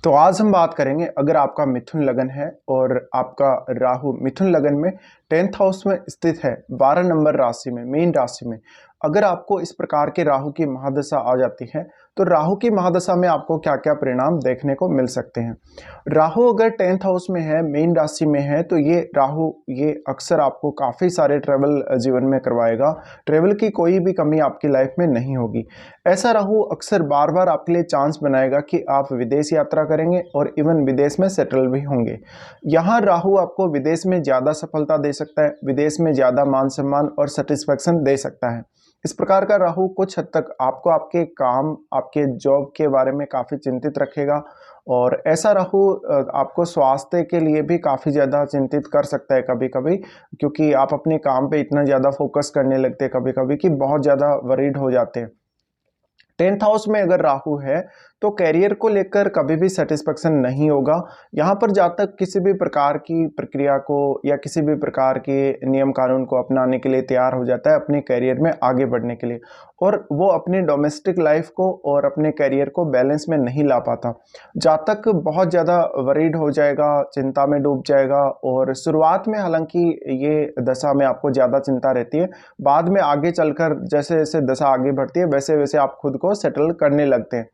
तो आज हम बात करेंगे, अगर आपका मिथुन लगन है और आपका राहु मिथुन लगन में 10th हाउस में स्थित है, 12 नंबर राशि में, मीन राशि में, अगर आपको इस प्रकार के राहु की महादशा आ जाती है तो राहु की महादशा में आपको क्या क्या परिणाम देखने को मिल सकते हैं। राहु अगर 10th हाउस में है, मीन राशि में है, तो ये राहु ये अक्सर आपको काफ़ी सारे ट्रैवल जीवन में करवाएगा। ट्रैवल की कोई भी कमी आपकी लाइफ में नहीं होगी। ऐसा राहु अक्सर बार बार आपके लिए चांस बनाएगा कि आप विदेश यात्रा करेंगे और इवन विदेश में सेटल भी होंगे। यहाँ राहु आपको विदेश में ज़्यादा सफलता दे सकता है, विदेश में ज़्यादा मान सम्मान और सेटिस्फैक्शन दे सकता है। इस प्रकार का राहु कुछ हद तक आपको आपके काम, आपके जॉब के बारे में काफ़ी चिंतित रखेगा और ऐसा राहु आपको स्वास्थ्य के लिए भी काफ़ी ज़्यादा चिंतित कर सकता है कभी कभी, क्योंकि आप अपने काम पे इतना ज़्यादा फोकस करने लगते हैं कभी कभी कि बहुत ज़्यादा वरीड हो जाते हैं। 10th हाउस में अगर राहु है तो कैरियर को लेकर कभी भी सेटिस्फेक्शन नहीं होगा। यहाँ पर जब तक किसी भी प्रकार की प्रक्रिया को या किसी भी प्रकार के नियम कानून को अपनाने के लिए तैयार हो जाता है अपने कैरियर में आगे बढ़ने के लिए, और वो अपनी डोमेस्टिक लाइफ को और अपने कैरियर को बैलेंस में नहीं ला पाता, जब तक बहुत ज़्यादा वरीड हो जाएगा, चिंता में डूब जाएगा। और शुरुआत में हालांकि ये दशा में आपको ज़्यादा चिंता रहती है, बाद में आगे चलकर जैसे जैसे दशा आगे बढ़ती है वैसे वैसे आप खुद को सेटल करने लगते हैं।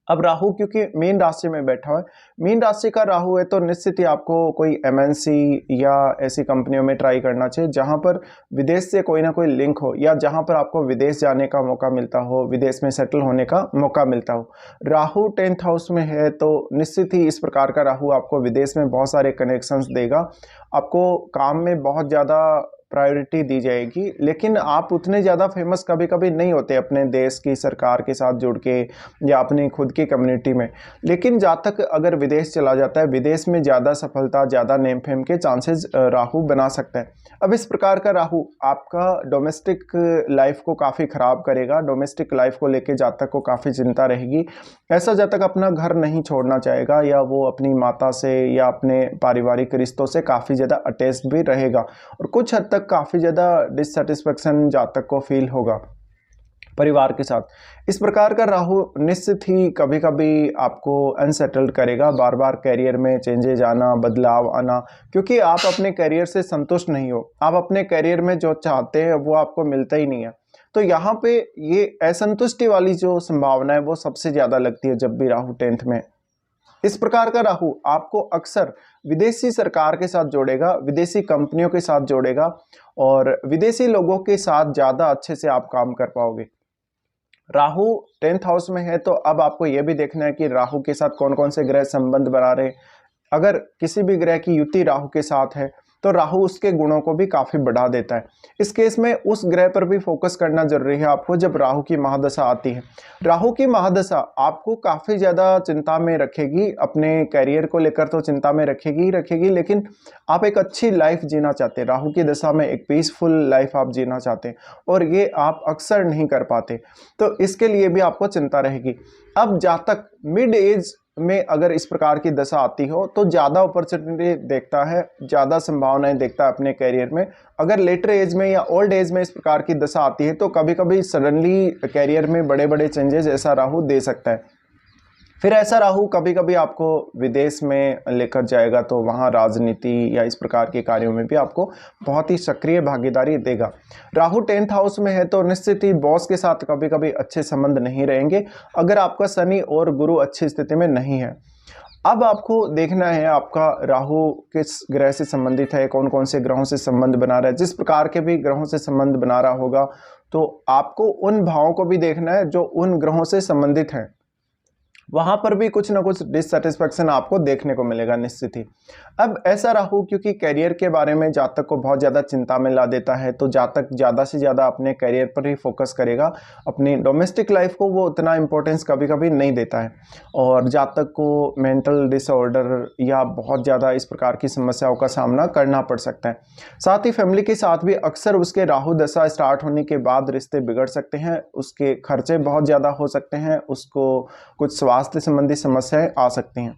अब राहु क्योंकि मीन राशि में बैठा हुआ है, मीन राशि का राहु है, तो निश्चित ही आपको कोई एमएनसी या ऐसी कंपनियों में ट्राई करना चाहिए जहां पर विदेश से कोई ना कोई लिंक हो, या जहां पर आपको विदेश जाने का मौका मिलता हो, विदेश में सेटल होने का मौका मिलता हो। राहु 10th हाउस में है तो निश्चित ही इस प्रकार का राहु आपको विदेश में बहुत सारे कनेक्शंस देगा, आपको काम में बहुत ज़्यादा प्रायोरिटी दी जाएगी, लेकिन आप उतने ज़्यादा फेमस कभी कभी नहीं होते अपने देश की सरकार के साथ जुड़ के या अपनी खुद की कम्युनिटी में। लेकिन जहाँ तक अगर विदेश चला जाता है, विदेश में ज़्यादा सफलता, ज़्यादा नेम फेम के चांसेस राहु बना सकता है। अब इस प्रकार का राहु आपका डोमेस्टिक लाइफ को काफ़ी ख़राब करेगा, डोमेस्टिक लाइफ को लेके जातक को काफ़ी चिंता रहेगी। ऐसा जातक अपना घर नहीं छोड़ना चाहेगा, या वो अपनी माता से या अपने पारिवारिक रिश्तों से काफ़ी ज़्यादा अटैच्ड भी रहेगा, और कुछ हद तक काफ़ी ज़्यादा डिससेटिस्फेक्शन जातक को फील होगा परिवार के साथ। इस प्रकार का राहु निश्चित ही कभी कभी आपको अनसेटल्ड करेगा, बार बार कैरियर में चेंजेज आना, बदलाव आना, क्योंकि आप अपने कैरियर से संतुष्ट नहीं हो, आप अपने कैरियर में जो चाहते हैं वो आपको मिलता ही नहीं है। तो यहाँ पे ये असंतुष्टि वाली जो संभावना है वो सबसे ज़्यादा लगती है जब भी राहु 10th में। इस प्रकार का राहु आपको अक्सर विदेशी सरकार के साथ जोड़ेगा, विदेशी कंपनियों के साथ जोड़ेगा, और विदेशी लोगों के साथ ज़्यादा अच्छे से आप काम कर पाओगे। राहु 10th हाउस में है तो अब आपको यह भी देखना है कि राहु के साथ कौन कौन से ग्रह संबंध बना रहे। अगर किसी भी ग्रह की युति राहु के साथ है तो राहु उसके गुणों को भी काफ़ी बढ़ा देता है। इस केस में उस ग्रह पर भी फोकस करना जरूरी है आपको जब राहु की महादशा आती है। राहु की महादशा आपको काफ़ी ज़्यादा चिंता में रखेगी, अपने कैरियर को लेकर तो चिंता में रखेगी ही रखेगी, लेकिन आप एक अच्छी लाइफ जीना चाहते हैं, राहु की दशा में एक पीसफुल लाइफ आप जीना चाहते हैं, और ये आप अक्सर नहीं कर पाते, तो इसके लिए भी आपको चिंता रहेगी। अब जातक मिड एज में अगर इस प्रकार की दशा आती हो तो ज़्यादा अपॉर्चुनिटी देखता है, ज़्यादा संभावनाएं देखता है अपने कैरियर में। अगर लेटर एज में या ओल्ड एज में इस प्रकार की दशा आती है तो कभी कभी सडनली कैरियर में बड़े बड़े चेंजेस ऐसा राहु दे सकता है। फिर ऐसा राहु कभी कभी आपको विदेश में लेकर जाएगा तो वहाँ राजनीति या इस प्रकार के कार्यों में भी आपको बहुत ही सक्रिय भागीदारी देगा। राहु 10th हाउस में है तो निश्चित ही बॉस के साथ कभी कभी अच्छे संबंध नहीं रहेंगे अगर आपका शनि और गुरु अच्छी स्थिति में नहीं है। अब आपको देखना है आपका राहु किस ग्रह से संबंधित है, कौन कौन से ग्रहों से संबंध बना रहा है। जिस प्रकार के भी ग्रहों से संबंध बना रहा होगा तो आपको उन भावों को भी देखना है जो उन ग्रहों से संबंधित हैं, वहां पर भी कुछ ना कुछ डिससेटिस्फैक्शन आपको देखने को मिलेगा निश्चित ही। अब ऐसा राहु क्योंकि कैरियर के बारे में जातक को बहुत ज़्यादा चिंता में ला देता है, तो जातक ज़्यादा से ज़्यादा अपने कैरियर पर ही फोकस करेगा, अपनी डोमेस्टिक लाइफ को वो उतना इंपॉर्टेंस कभी कभी नहीं देता है, और जातक को मेंटल डिसऑर्डर या बहुत ज़्यादा इस प्रकार की समस्याओं का सामना करना पड़ सकता है। साथ ही फैमिली के साथ भी अक्सर उसके राहु दशा स्टार्ट होने के बाद रिश्ते बिगड़ सकते हैं, उसके खर्चे बहुत ज़्यादा हो सकते हैं, उसको कुछ स्वास्थ्य संबंधी समस्याएं आ सकती हैं।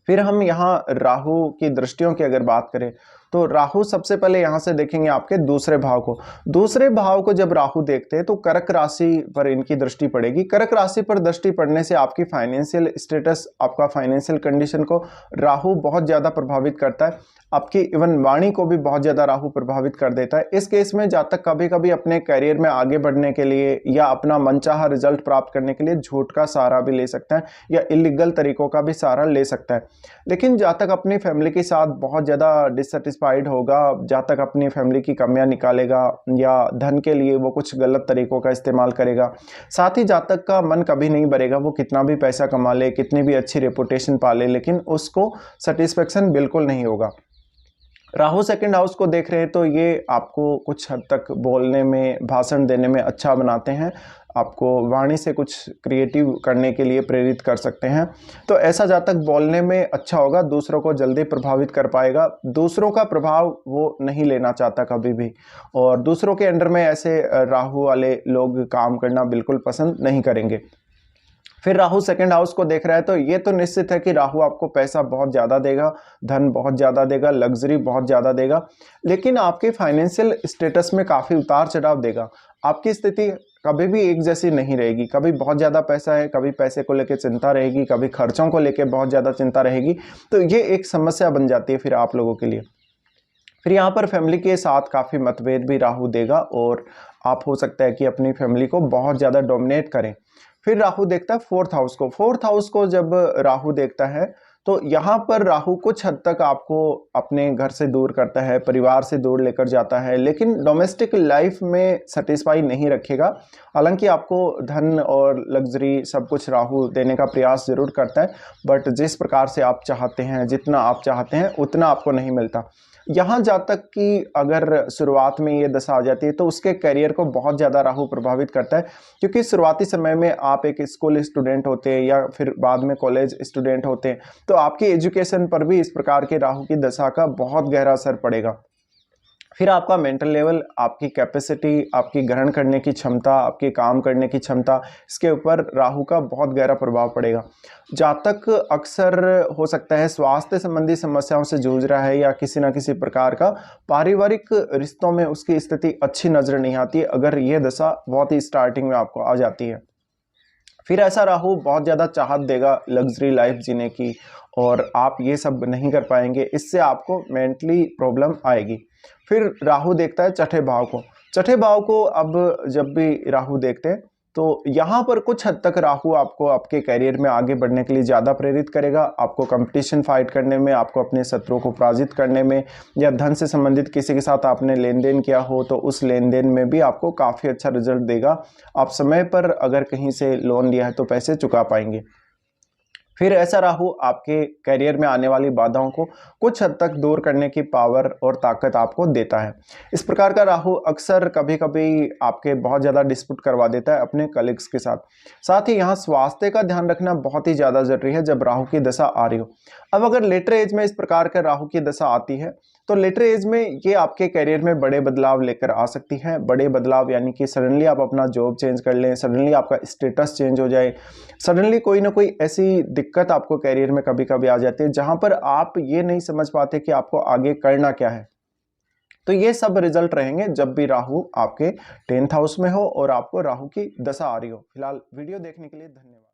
फिर हम यहाँ राहु की दृष्टियों की अगर बात करें तो राहु सबसे पहले यहाँ से देखेंगे आपके दूसरे भाव को। दूसरे भाव को जब राहु देखते हैं तो कर्क राशि पर इनकी दृष्टि पड़ेगी। कर्क राशि पर दृष्टि पड़ने से आपकी फाइनेंशियल स्टेटस, आपका फाइनेंशियल कंडीशन को राहु बहुत ज़्यादा प्रभावित करता है। आपकी इवन वाणी को भी बहुत ज़्यादा राहु प्रभावित कर देता है। इस केस में जातक कभी कभी अपने करियर में आगे बढ़ने के लिए या अपना मनचाहा रिजल्ट प्राप्त करने के लिए झूठ का सहारा भी ले सकता है या इलीगल तरीकों का भी सहारा ले सकता है। लेकिन जातक अपनी फैमिली के साथ बहुत ज़्यादा डिससेटिस्फाइड होगा, जातक अपनी फैमिली की कमियां निकालेगा या धन के लिए वो कुछ गलत तरीकों का इस्तेमाल करेगा। साथ ही जातक का मन कभी नहीं भरेगा, वो कितना भी पैसा कमा ले, कितनी भी अच्छी रेपुटेशन पा ले, लेकिन उसको सेटिस्फेक्शन बिल्कुल नहीं होगा। राहु सेकंड हाउस को देख रहे हैं तो ये आपको कुछ हद तक बोलने में, भाषण देने में अच्छा बनाते हैं, आपको वाणी से कुछ क्रिएटिव करने के लिए प्रेरित कर सकते हैं। तो ऐसा जातक बोलने में अच्छा होगा, दूसरों को जल्दी प्रभावित कर पाएगा, दूसरों का प्रभाव वो नहीं लेना चाहता कभी भी, और दूसरों के अंडर में ऐसे राहु वाले लोग काम करना बिल्कुल पसंद नहीं करेंगे। फिर राहु सेकंड हाउस को देख रहा है तो ये तो निश्चित है कि राहु आपको पैसा बहुत ज़्यादा देगा, धन बहुत ज़्यादा देगा, लग्जरी बहुत ज़्यादा देगा, लेकिन आपके फाइनेंशियल स्टेटस में काफ़ी उतार चढ़ाव देगा। आपकी स्थिति कभी भी एक जैसी नहीं रहेगी, कभी बहुत ज़्यादा पैसा है, कभी पैसे को लेकर चिंता रहेगी, कभी खर्चों को लेकर बहुत ज़्यादा चिंता रहेगी। तो ये एक समस्या बन जाती है फिर आप लोगों के लिए। फिर यहाँ पर फैमिली के साथ काफ़ी मतभेद भी राहु देगा और आप हो सकता है कि अपनी फैमिली को बहुत ज़्यादा डोमिनेट करें। फिर राहु देखता है फोर्थ हाउस को। फोर्थ हाउस को जब राहु देखता है तो यहाँ पर राहु कुछ हद तक आपको अपने घर से दूर करता है, परिवार से दूर लेकर जाता है, लेकिन डोमेस्टिक लाइफ में सेटिस्फाई नहीं रखेगा। हालांकि आपको धन और लग्जरी सब कुछ राहु देने का प्रयास जरूर करता है, बट जिस प्रकार से आप चाहते हैं, जितना आप चाहते हैं उतना आपको नहीं मिलता। यहाँ जातक की अगर शुरुआत में ये दशा आ जाती है तो उसके करियर को बहुत ज़्यादा राहु प्रभावित करता है, क्योंकि शुरुआती समय में आप एक स्कूल स्टूडेंट होते हैं या फिर बाद में कॉलेज स्टूडेंट होते हैं, तो आपकी एजुकेशन पर भी इस प्रकार के राहु की दशा का बहुत गहरा असर पड़ेगा। फिर आपका मेंटल लेवल, आपकी कैपेसिटी, आपकी ग्रहण करने की क्षमता, आपकी काम करने की क्षमता, इसके ऊपर राहु का बहुत गहरा प्रभाव पड़ेगा। जातक अक्सर हो सकता है स्वास्थ्य संबंधी समस्याओं से जूझ रहा है या किसी न किसी प्रकार का पारिवारिक रिश्तों में उसकी स्थिति अच्छी नजर नहीं आती अगर यह दशा बहुत ही स्टार्टिंग में आपको आ जाती है। फिर ऐसा राहु बहुत ज़्यादा चाहत देगा लग्जरी लाइफ जीने की और आप ये सब नहीं कर पाएंगे, इससे आपको मेंटली प्रॉब्लम आएगी। फिर राहु देखता है छठे भाव को। छठे भाव को अब जब भी राहु देखते हैं तो यहाँ पर कुछ हद तक राहु आपको आपके करियर में आगे बढ़ने के लिए ज़्यादा प्रेरित करेगा, आपको कंपटीशन फाइट करने में, आपको अपने शत्रुओं को पराजित करने में, या धन से संबंधित किसी के साथ आपने लेन देन किया हो तो उस लेन देन में भी आपको काफ़ी अच्छा रिजल्ट देगा। आप समय पर अगर कहीं से लोन लिया है तो पैसे चुका पाएंगे। फिर ऐसा राहु आपके करियर में आने वाली बाधाओं को कुछ हद तक दूर करने की पावर और ताकत आपको देता है। इस प्रकार का राहु अक्सर कभी कभी आपके बहुत ज़्यादा डिस्प्यूट करवा देता है अपने कलीग्स के साथ। साथ ही यहाँ स्वास्थ्य का ध्यान रखना बहुत ही ज़्यादा जरूरी है जब राहु की दशा आ रही हो। अब अगर लेटर एज में इस प्रकार का राहु की दशा आती है तो लेटर एज में ये आपके करियर में बड़े बदलाव लेकर आ सकती है। बड़े बदलाव यानी कि सडनली आप अपना जॉब चेंज कर लें, सडनली आपका स्टेटस चेंज हो जाए, सडनली कोई ना कोई ऐसी दिक्कत आपको करियर में कभी कभी आ जाती है जहां पर आप ये नहीं समझ पाते कि आपको आगे करना क्या है। तो ये सब रिजल्ट रहेंगे जब भी राहु आपके 10th हाउस में हो और आपको राहु की दशा आ रही हो। फिलहाल वीडियो देखने के लिए धन्यवाद।